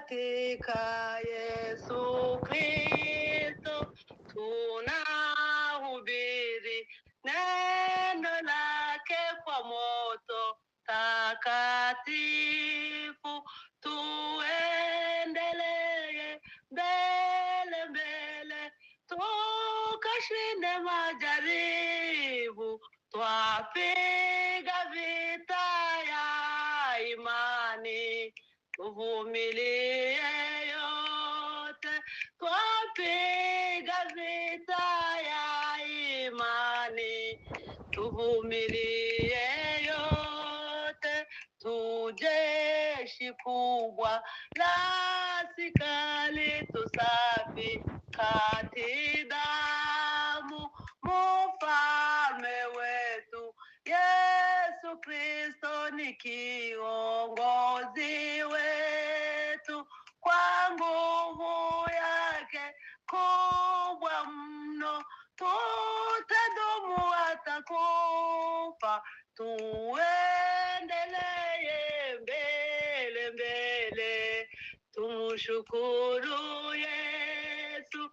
katika Yesu Kristo tunahubiri neno lake kwa moto takatifu, tuendelee mbele mbele, tukashinde majaribu, twapiga vita ya imani, tuvumilie yote, twapiga vita ya imani, tuvumilie yote, tujeshi kubwa la askari, tusafi kati damu, mfalme wetu Yesu Kristo ni kiongozi wetu, kwa nguvu yake kubwa mno tutadumu hata kufa, tuendelee mbele mbele, tumshukuru Yesu,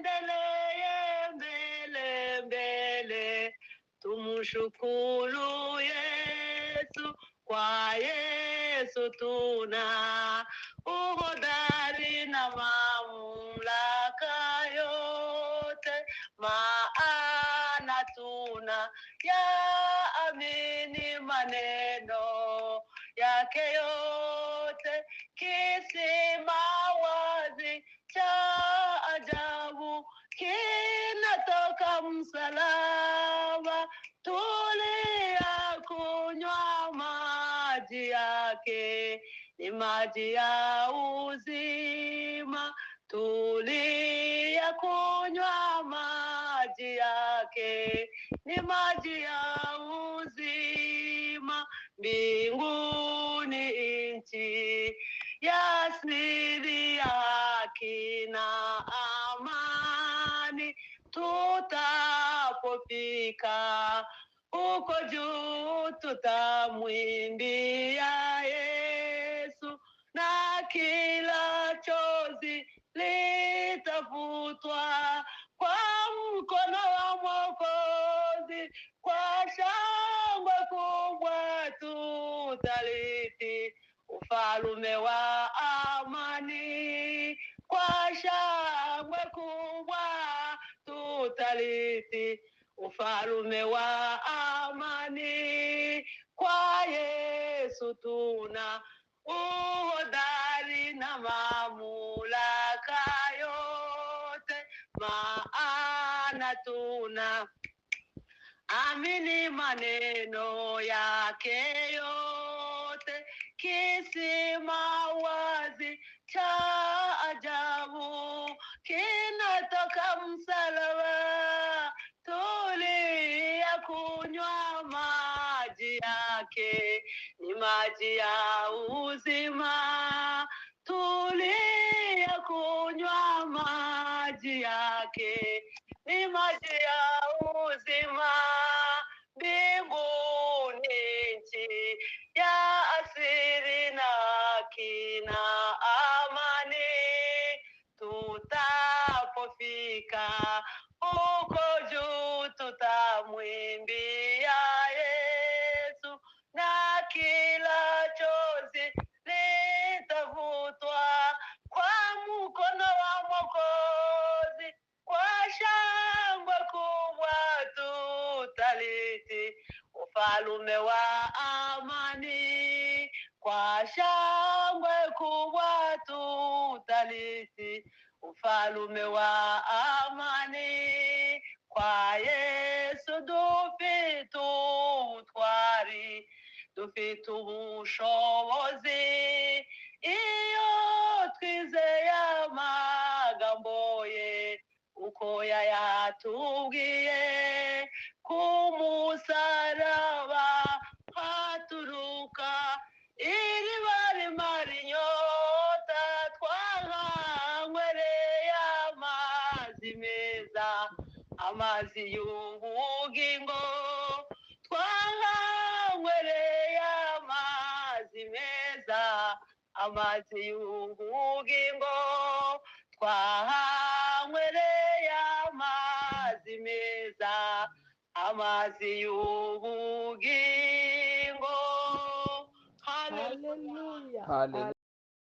tuendelee mbele mbele, tumshukuru Yesu. Kwa Yesu tuna uhodari na mamlaka yote, maana tuna yaamini maneno yake yote. Kisima wazi cha ajabu kinatoka msalaba, tulia kunywa maji yake, ni maji ya uzima. Tulia kunywa maji yake, ni maji ya uzima. Mbinguni nchi ya siri ya haki na amani, tutapofika huko juu tutamwimbia Yesu, na kila chozi litafutwa kwa mkono wa Mwokozi. Kwa shangwe kubwa tutaliti ufalme wa amani, kwa shangwe kubwa tutaliti ufalme wa amani. Kwa Yesu tuna uhodari na mamlaka yote, maana tuna amini maneno yake yote. Kisima wazi cha ajabu kinatoka msalaba, tulia kunywa maji yake, ni maji ya uzima. Tulia kunywa maji yake, ni maji ya uzima. Mbinguni nchi ya asiri na kina amani, tutapofika huko juu tutamwimbia Yesu, na kila chozi litafutwa kwa mkono wa Mwokozi. Kwa shangwe kubwa tutaliti ufalme wa amani, kwa shangwe kubwa tutaliti ufalme wa amani. Kwa Yesu dufite ubutwari, dufite ubushobozi, iyo twizeye amagambo ye uko yayatubwiye. Ku musaraba haturuka iriba rimara inyota, twahanywereye amazi meza, amazi y'ubugingo. Twahanywereye amazi meza, amazi y'ubugingo twahanywereye amazi meza amazi y'ubugingo. Hallelujah. Hallelujah.